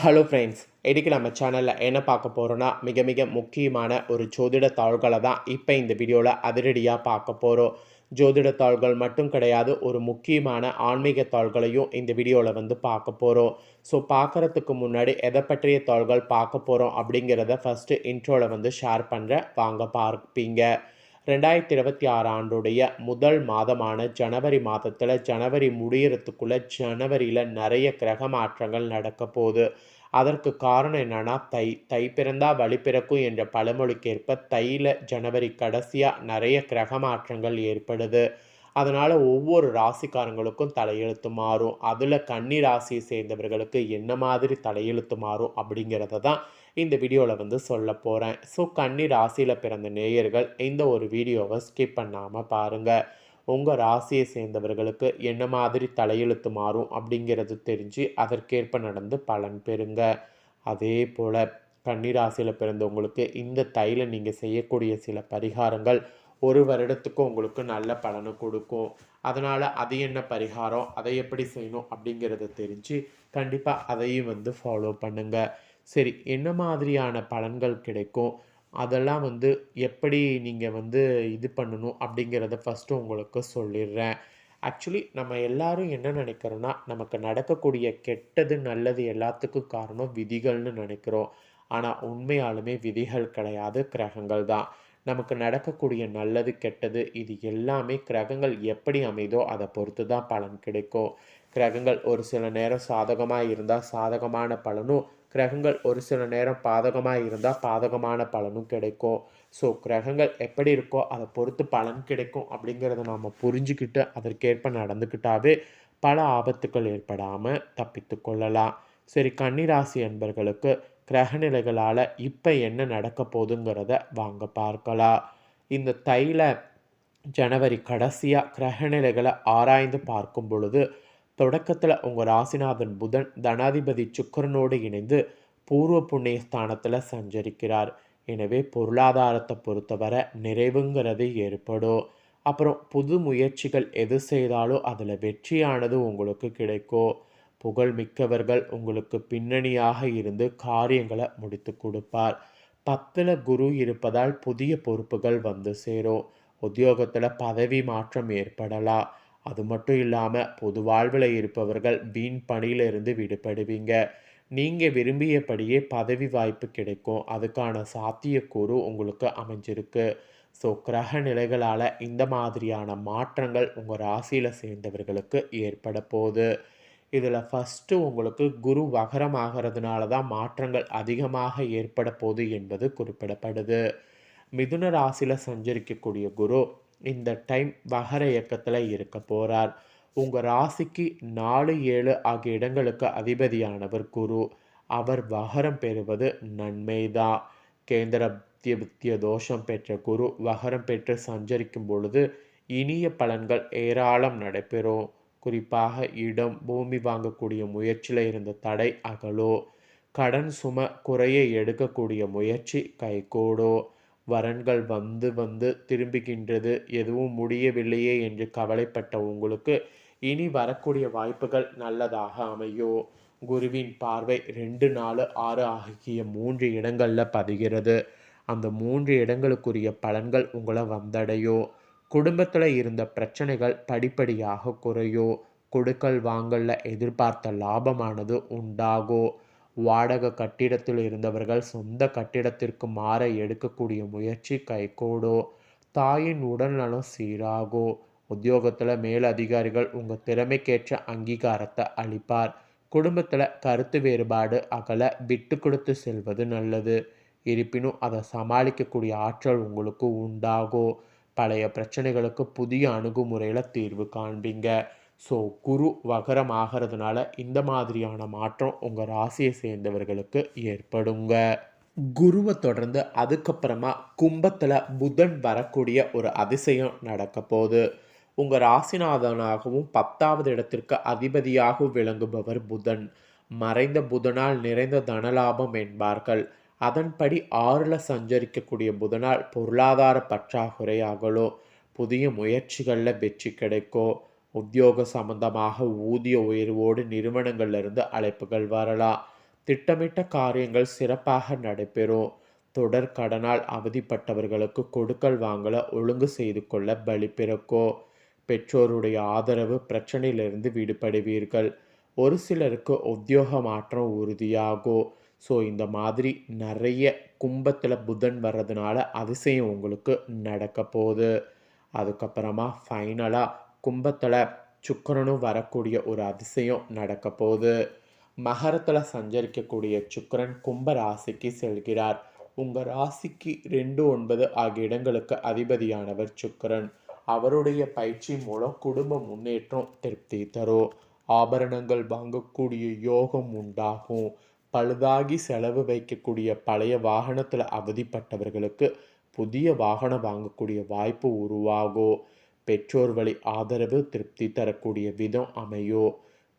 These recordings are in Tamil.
ஹலோ ஃப்ரெண்ட்ஸ், இன்றைக்கி நம்ம சேனலில் என்ன பார்க்க போகிறோன்னா மிக மிக முக்கியமான ஒரு ஜோதிட தாள்களை தான் இப்போ இந்த வீடியோவில் அதிரடியாக பார்க்க போகிறோம். ஜோதிட தாள்கள் மட்டும் கிடையாது, ஒரு முக்கியமான ஆன்மீக தாள்களையும் இந்த வீடியோவில் பார்க்க போகிறோம். ஸோ பார்க்குறதுக்கு முன்னாடி எதை பற்றிய தாள்கள் பார்க்க போகிறோம் அப்படிங்கிறத ஃபஸ்ட்டு இன்ட்ரோவில் ஷேர் பண்ணுறேன், வாங்க பார்ப்பீங்க. 2026 ஆண்டுடைய முதல் மாதமான ஜனவரி மாதத்தில் ஜனவரி முடியறதுக்குள்ளே ஜனவரியில் நிறைய கிரக மாற்றங்கள் நடக்க போகுது. அதற்கு காரணம் என்னன்னா தை பிறந்தா வழி பிறக்கும் என்ற பழமொழிக்கேற்ப தையில் ஜனவரி கடைசியாக நிறைய கிரக மாற்றங்கள் ஏற்படுது. அதனால் ஒவ்வொரு ராசிக்காரங்களுக்கும் தலையெழுத்து மாறும். அதில் கன்னி ராசியை சேர்ந்தவர்களுக்கு என்ன மாதிரி தலையெழுத்து மாறும் அப்படிங்கிறத தான் இந்த வீடியோவில் சொல்ல போகிறேன். ஸோ கன்னி ராசியில் பிறந்த நேயர்கள் இந்த ஒரு வீடியோவை ஸ்கிப் பண்ணாமல் பாருங்கள். உங்கள் ராசியை சேர்ந்தவர்களுக்கு என்ன மாதிரி தலையெழுத்து மாறும் அப்படிங்கிறது தெரிஞ்சு அதற்கேற்ப நடந்து பலன் பெறுங்க. அதே போல் கன்னிராசியில் பிறந்தவங்களுக்கு இந்த தையில் நீங்கள் செய்யக்கூடிய சில பரிகாரங்கள் ஒரு வருடத்துக்கு உங்களுக்கு நல்ல பலனை கொடுக்கும். அதனால் அது என்ன பரிகாரம், அதை எப்படி செய்யணும் அப்படிங்கிறத தெரிஞ்சு கண்டிப்பாக அதையும் ஃபாலோ பண்ணுங்கள். சரி, என்ன மாதிரியான பலன்கள் கிடைக்கும், அதெல்லாம் எப்படி நீங்கள் இது பண்ணணும் அப்படிங்கிறத ஃபஸ்ட்டு உங்களுக்கு சொல்லிடுறேன். ஆக்சுவலி நம்ம எல்லாரும் என்ன நினைக்கிறோன்னா, நமக்கு நடக்கக்கூடிய கெட்டது நல்லது எல்லாத்துக்கும் காரணம் விதிகள்னு நினைக்கிறோம். ஆனால் உண்மையாலுமே விதிகள் கிடையாது, கிரகங்கள் தான். நமக்கு நடக்கக்கூடிய நல்லது கெட்டது இது எல்லாமே கிரகங்கள் எப்படி அமைதோ அதை பொறுத்து தான் பலன் கிடைக்கும். கிரகங்கள் ஒரு சில நேரம் சாதகமாக இருந்தால் சாதகமான பலனும், கிரகங்கள் ஒரு சில நேரம் பாதகமாக இருந்தால் பாதகமான பலனும் கிடைக்கும். ஸோ கிரகங்கள் எப்படி இருக்கோ அதை பொறுத்து பலன் கிடைக்கும் அப்படிங்கிறத நாம் புரிஞ்சுக்கிட்டு அதற்கேற்ப நடந்துக்கிட்டாவே பல ஆபத்துக்கள் ஏற்படாமல் தப்பித்து கொள்ளலாம். சரி, கன்னிராசி அன்பர்களுக்கு கிரகநிலைகளால் இப்போ என்ன நடக்க போகுதுங்கிறத வாங்க பார்க்கலாம். இந்த தைல ஜனவரி கடைசியாக கிரகநிலைகளை ஆராய்ந்து பார்க்கும் பொழுது தொடக்கத்தில் உங்கள் ராசிநாதன் புதன் தனாதிபதி சுக்கிரனோடு இணைந்து பூர்வ புண்ணிய ஸ்தானத்தில் சஞ்சரிக்கிறார். எனவே பொருளாதாரத்தை பொறுத்தவரை நிறைவுங்கிறது ஏற்படும். அப்புறம் புது முயற்சிகள் எது செய்தாலும் அதில் வெற்றியானது உங்களுக்கு கிடைக்கும். புகழ் மிக்கவர்கள் உங்களுக்கு பின்னணியாக இருந்து காரியங்களை முடித்து கொடுப்பார். 10ல் குரு இருப்பதால் புதிய பொறுப்புகள் சேரும். உத்தியோகத்தில் பதவி மாற்றம் ஏற்படலாம். அது மட்டும் இல்லாமல் பொது வாழ்வில் இருப்பவர்கள் வீண் பணியிலிருந்து விடுபடுவீங்க. நீங்கள் விரும்பியபடியே பதவி வாய்ப்பு கிடைக்கும். அதுக்கான சாத்தியக்கூறு உங்களுக்கு அமைஞ்சிருக்கு. ஸோ கிரக நிலைகளால் இந்த மாதிரியான மாற்றங்கள் உங்கள் ராசியில் சேர்ந்தவர்களுக்கு ஏற்பட போகுது. இதில் ஃபஸ்ட்டு உங்களுக்கு குரு வகரம் ஆகிறதுனால தான் மாற்றங்கள் அதிகமாக ஏற்பட போகுது என்பது குறிப்பிடப்படுது. மிதுன ராசியில் சஞ்சரிக்கக்கூடிய குரு இந்த டைம் வகர இயக்கத்தில் இருக்க போகிறார். உங்கள் ராசிக்கு 4, 7 ஆகிய இடங்களுக்கு அதிபதியானவர் குரு. அவர் வகரம் பெறுவது நன்மைதான். கேந்திரத்திய தோஷம் பெற்ற குரு வகரம் பெற்று சஞ்சரிக்கும் பொழுது இனிய பலன்கள் ஏராளம் நடைபெறும். குறிப்பாக இடம் பூமி வாங்கக்கூடிய முயற்சியில் இருந்த தடை அகலோ, கடன் சுமை குறைய எடுக்கக்கூடிய முயற்சி கைகூடோ, வரன்கள் வந்து திரும்புகின்றது, எதுவும் முடியவில்லையே என்று கவலைப்பட்ட உங்களுக்கு இனி வரக்கூடிய வாய்ப்புகள் நல்லதாக அமையும். குருவின் பார்வை 2, 4, 6 ஆகிய 3 இடங்களில் பதிகிறது. அந்த 3 இடங்களுக்குரிய பலன்கள் உங்களை வந்தடையும். குடும்பத்தில் இருந்த பிரச்சனைகள் படிப்படியாக குறையும். கொடுக்கல் வாங்கல்ல எதிர்பார்த்த லாபமானது உண்டாகும். வாடகை கட்டிடத்தில் இருந்தவர்கள் சொந்த கட்டிடத்திற்கு மாற எடுக்கக்கூடிய முயற்சி கைகூடும். தாயின் உடல்நலம் சீராகும். உத்தியோகத்தில் மேலதிகாரிகள் உங்கள் திறமைக்கேற்ற அங்கீகாரத்தை அளிப்பார். குடும்பத்தில் கருத்து வேறுபாடு அகல விட்டு கொடுத்து செல்வது நல்லது. இருப்பினும் அதை சமாளிக்கக்கூடிய ஆற்றல் உங்களுக்கு உண்டாகும். பழைய பிரச்சனைகளுக்கு புதிய அணுகுமுறையில் தீர்வு காண்பீங்க. ஸோ குரு வகரம் ஆகிறதுனால இந்த மாதிரியான மாற்றம் உங்கள் ராசியை சேர்ந்தவர்களுக்கு ஏற்படுங்க. குருவை தொடர்ந்து அதுக்கப்புறமா கும்பத்தில் புதன் வரக்கூடிய ஒரு அதிசயம் நடக்க போகுது. உங்கள் ராசிநாதனாகவும் 10வது இடத்திற்கு அதிபதியாகவும் விளங்குபவர் புதன். மறைந்த புதனால் நிறைந்த தனலாபம் என்பார்கள். அதன்படி 6ல் சஞ்சரிக்கக்கூடிய புதனால் பொருளாதார பற்றாக்குறை அகலும். புதிய முயற்சிகளில் வெற்றி கிடைக்கும். உத்தியோக சம்பந்தமாக ஊதிய உயர்வோடு நிறுவனங்கள்லேருந்து அழைப்புகள் வரலாம். திட்டமிட்ட காரியங்கள் சிறப்பாக நடைபெறும். தொடர் கடனால் அவதிப்பட்டவர்களுக்கு கொடுக்கல் வாங்கல ஒழுங்கு செய்து கொள்ள வழி பிறக்கும். பெற்றோருடைய ஆதரவு பிரச்சனையிலிருந்து விடுபடுவீர்கள். ஒரு சிலருக்கு உத்தியோக மாற்றம் உறுதியாகும். ஸோ இந்த மாதிரி நிறைய கும்பத்தில் புதன் வர்றதுனால அதிசயம் உங்களுக்கு நடக்க போகுது. அதுக்கப்புறமா ஃபைனலாக கும்பத்தில் சுக்கிரனும் வரக்கூடிய ஒரு அதிசயம் நடக்க போகுது. மகரத்தில் சஞ்சரிக்கக்கூடிய சுக்கிரன் கும்ப ராசிக்கு செல்கிறார். உங்கள் ராசிக்கு 2, 9 ஆகிய இடங்களுக்கு அதிபதியானவர் சுக்கிரன். அவருடைய பயிற்சி மூலம் குடும்ப முன்னேற்றம் திருப்தி தரும். ஆபரணங்கள் வாங்கக்கூடிய யோகம் உண்டாகும். பழுதாகி செலவு வைக்கக்கூடிய பழைய வாகனத்தில் அவதிப்பட்டவர்களுக்கு புதிய வாகனம் வாங்கக்கூடிய வாய்ப்பு உருவாகும். பெற்றோர் வழி ஆதரவு திருப்தி தரக்கூடிய விதம் அமையும்.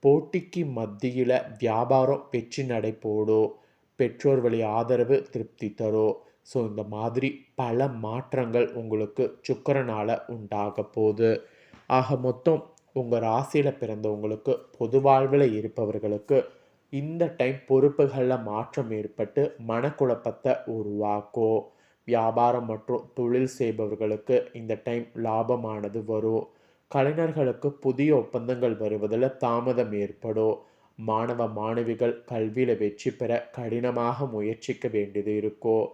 போட்டிக்கு மத்தியில் வியாபாரம் வெற்றி நடை போடும். பெற்றோர் வழி ஆதரவு திருப்தி தரும். ஸோ இந்த மாதிரி பல மாற்றங்கள் உங்களுக்கு சுக்கிரனால் உண்டாக போகுது. ஆக மொத்தம் உங்கள் ராசியில் பிறந்தவங்களுக்கு பொது வாழ்வில் இருப்பவர்களுக்கு இந்த டைம் பொறுப்புகளில் மாற்றம் ஏற்பட்டு மனக்குழப்பத்தை உருவாக்கும். வியாபாரம் மற்றும் தொழில் செய்பவர்களுக்கு இந்த டைம் லாபமானது வரும். கலைஞர்களுக்கு புதிய ஒப்பந்தங்கள் வருவதில் தாமதம் ஏற்படும். மாணவ மாணவிகள் கல்வியில் வெற்றி பெற கடினமாக முயற்சிக்க வேண்டியது இருக்கும்.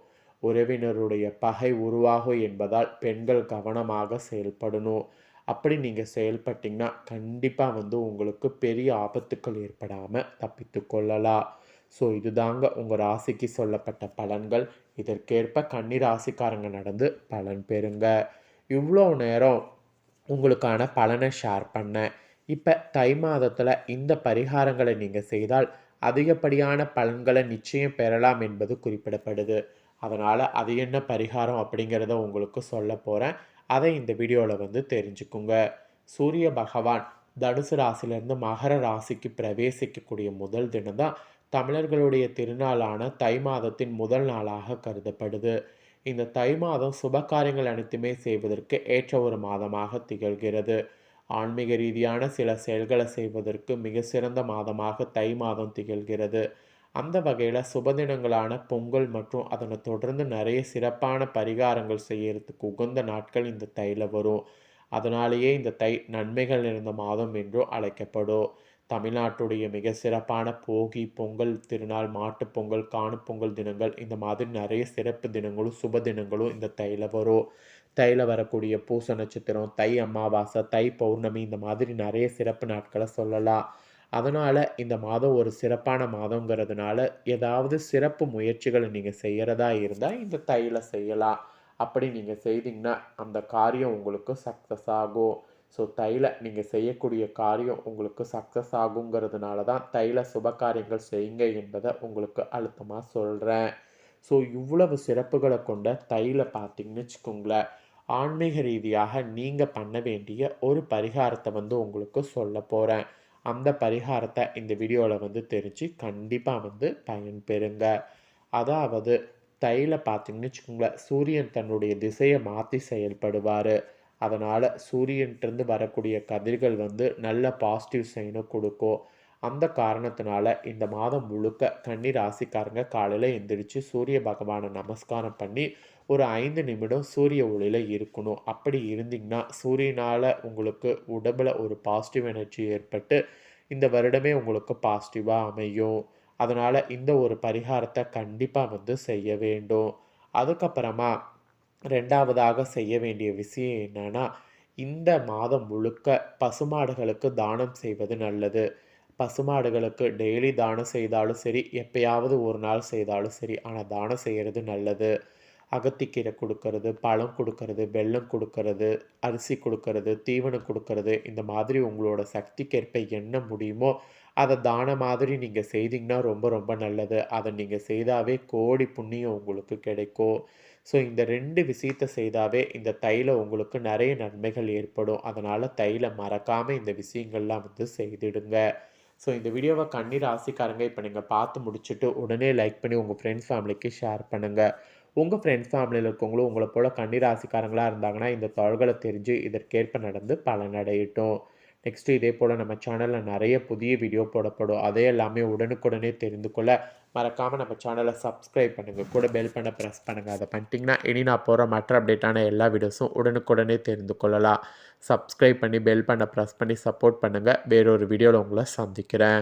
உறவினருடைய பகை உருவாகும் என்பதால் பெண்கள் கவனமாக செயல்படணும். அப்படி நீங்கள் செயல்பட்டிங்கன்னா கண்டிப்பாக உங்களுக்கு பெரிய ஆபத்துக்கள் ஏற்படாமல் தப்பித்து கொள்ளலாம். ஸோ இதுதாங்க உங்கள் ராசிக்கு சொல்லப்பட்ட பலன்கள். இதற்கேற்ப கன்னி ராசிக்காரங்க நடந்து பலன் பெறுங்க. இவ்வளோ நேரம் உங்களுக்கான பலனை ஷேர் பண்ணேன். இப்போ தை மாதத்தில் இந்த பரிகாரங்களை நீங்கள் செய்தால் அதிகப்படியான பலன்களை நிச்சயம் பெறலாம் என்பது குறிப்பிடப்படுது. அதனால் அது என்ன பரிகாரம் அப்படிங்கிறத உங்களுக்கு சொல்ல போகிறேன். அதை இந்த வீடியோவில் தெரிஞ்சுக்குங்க. சூரிய பகவான் தனுசு ராசியிலேருந்து மகர ராசிக்கு பிரவேசிக்கக்கூடிய முதல் தினம் தான் தமிழர்களுடைய திருநாளான தை மாதத்தின் முதல் நாளாக கருதப்படுது. இந்த தை மாதம் சுபகாரியங்கள் அனைத்துமே செய்வதற்கு ஏற்ற ஒரு மாதமாக திகழ்கிறது. ஆன்மீக ரீதியான சில செயல்களை செய்வதற்கு மிக சிறந்த மாதமாக தை மாதம் திகழ்கிறது. அந்த வகையில் சுபதினங்களான பொங்கல் மற்றும் அதனை தொடர்ந்து நிறைய சிறப்பான பரிகாரங்கள் செய்யறதுக்கு உகந்த நாட்கள் இந்த தையில் வரும். அதனாலேயே இந்த தை நன்மைகள் நிறைந்த மாதம் என்றும் அழைக்கப்படும். தமிழ்நாட்டுடைய மிக சிறப்பான போகி, பொங்கல் திருநாள், மாட்டுப்பொங்கல், காணுப்பொங்கல் தினங்கள், இந்த மாதிரி நிறைய சிறப்பு தினங்களும் சுப தினங்களும் இந்த தையில் வரும். தையில் வரக்கூடிய பூச நட்சத்திரம், தை அமாவாசை, தை பௌர்ணமி, இந்த மாதிரி நிறைய சிறப்பு நாட்களை சொல்லலாம். அதனால் இந்த மாதம் ஒரு சிறப்பான மாதங்கிறதுனால ஏதாவது சிறப்பு முயற்சிகளை நீங்கள் செய்கிறதா இருந்தால் இந்த தையில் செய்யலாம். அப்படி நீங்கள் செய்தீங்கன்னா அந்த காரியம் உங்களுக்கு சக்ஸஸ் ஆகும். ஸோ தையில் நீங்கள் செய்யக்கூடிய காரியம் உங்களுக்கு சக்ஸஸ் ஆகுங்கிறதுனால தான் தையில் சுப காரியங்கள் செய்யுங்க என்பதை உங்களுக்கு அழுத்தமாக சொல்கிறேன். ஸோ இவ்வளவு சிறப்புகளை கொண்ட தையில் பார்த்தீங்கன்னு வச்சுக்கோங்களேன், ஆன்மீக ரீதியாக நீங்கள் பண்ண வேண்டிய ஒரு பரிகாரத்தை உங்களுக்கு சொல்ல போகிறேன். அந்த பரிகாரத்தை இந்த வீடியோவில் தெரிஞ்சு கண்டிப்பாக பயன்பெறுங்க. அதாவது தையில் பார்த்தீங்கன்னு வச்சுக்கோங்களேன், சூரியன் தன்னுடைய திசையை மாற்றி செயல்படுவார். அதனால் சூரியன்கிட்டருந்து வரக்கூடிய கதிர்கள் நல்ல பாசிட்டிவ் சைனை கொடுக்கும். அந்த காரணத்தினால இந்த மாதம் முழுக்க கன்னி ராசிக்காரங்க காலையில் எந்திரிச்சு சூரிய பகவானை நமஸ்காரம் பண்ணி ஒரு 5 நிமிடம் சூரிய ஒளியில் இருக்கணும். அப்படி இருந்தீங்கன்னா சூரியனால் உங்களுக்கு உடம்பில் ஒரு பாசிட்டிவ் எனர்ஜி ஏற்பட்டு இந்த வருடமே உங்களுக்கு பாசிட்டிவாக அமையும். அதனால் இந்த ஒரு பரிகாரத்தை கண்டிப்பாக செய்ய வேண்டும். அதுக்கப்புறமா 2வதாக செய்ய வேண்டிய விஷயம் என்னன்னா, இந்த மாதம் முழுக்க பசுமாடுகளுக்கு தானம் செய்வது நல்லது. பசுமாடுகளுக்கு டெய்லி தானம் செய்தாலும் சரி, எப்பயாவது ஒரு நாள் செய்தாலும் சரி, ஆனால் தானம் செய்கிறது நல்லது. அகத்திக்கீரை கொடுக்கறது, பழம் கொடுக்கறது, வெல்லம் கொடுக்கறது, அரிசி கொடுக்கறது, தீவனம் கொடுக்கறது, இந்த மாதிரி உங்களோட சக்திக்கேற்ப என்ன முடியுமோ அதை தான மாதிரி நீங்கள் செய்தீங்கன்னா ரொம்ப ரொம்ப நல்லது. அதை நீங்கள் செய்தாவே கோடி புண்ணியம் உங்களுக்கு கிடைக்கும். ஸோ இந்த 2 விஷயத்தை செய்தாவே இந்த தையில் உங்களுக்கு நிறைய நன்மைகள் ஏற்படும். அதனால் தையில் மறக்காமல் இந்த விஷயங்கள்லாம் செய்திடுங்க. ஸோ இந்த வீடியோவை கன்னி ராசிக்காரங்க இப்போ நீங்கள் பார்த்து முடிச்சுட்டு உடனே லைக் பண்ணி உங்கள் ஃப்ரெண்ட்ஸ் ஃபேமிலிக்கு ஷேர் பண்ணுங்கள். உங்கள் ஃப்ரெண்ட்ஸ் ஃபேமிலியில் இருக்கவங்களும் உங்களை போல் கன்னி ராசிக்காரங்களாக இருந்தாங்கன்னா இந்த தாள்களை தெரிஞ்சு இதற்கேற்ப நடந்து பலனடையட்டும். நெக்ஸ்ட்டு இதே போல் நம்ம சேனலில் நிறைய புதிய வீடியோ போடப்படும். அதே எல்லாமே உடனுக்குடனே தெரிந்து கொள்ள மறக்காமல் நம்ம சேனலை சப்ஸ்கிரைப் பண்ணுங்கள். கூட பெல் பண்ண ப்ரெஸ் பண்ணுங்கள். அதை பண்ணிட்டீங்கன்னா இனி நான் போகிற மற்ற அப்டேட்டான எல்லா வீடியோஸும் உடனுக்குடனே தெரிந்து கொள்ளலாம். சப்ஸ்கிரைப் பண்ணி பெல் பண்ண ப்ரெஸ் பண்ணி சப்போர்ட் பண்ணுங்கள். வேறொரு வீடியோவில் உங்களை சந்திக்கிறேன்.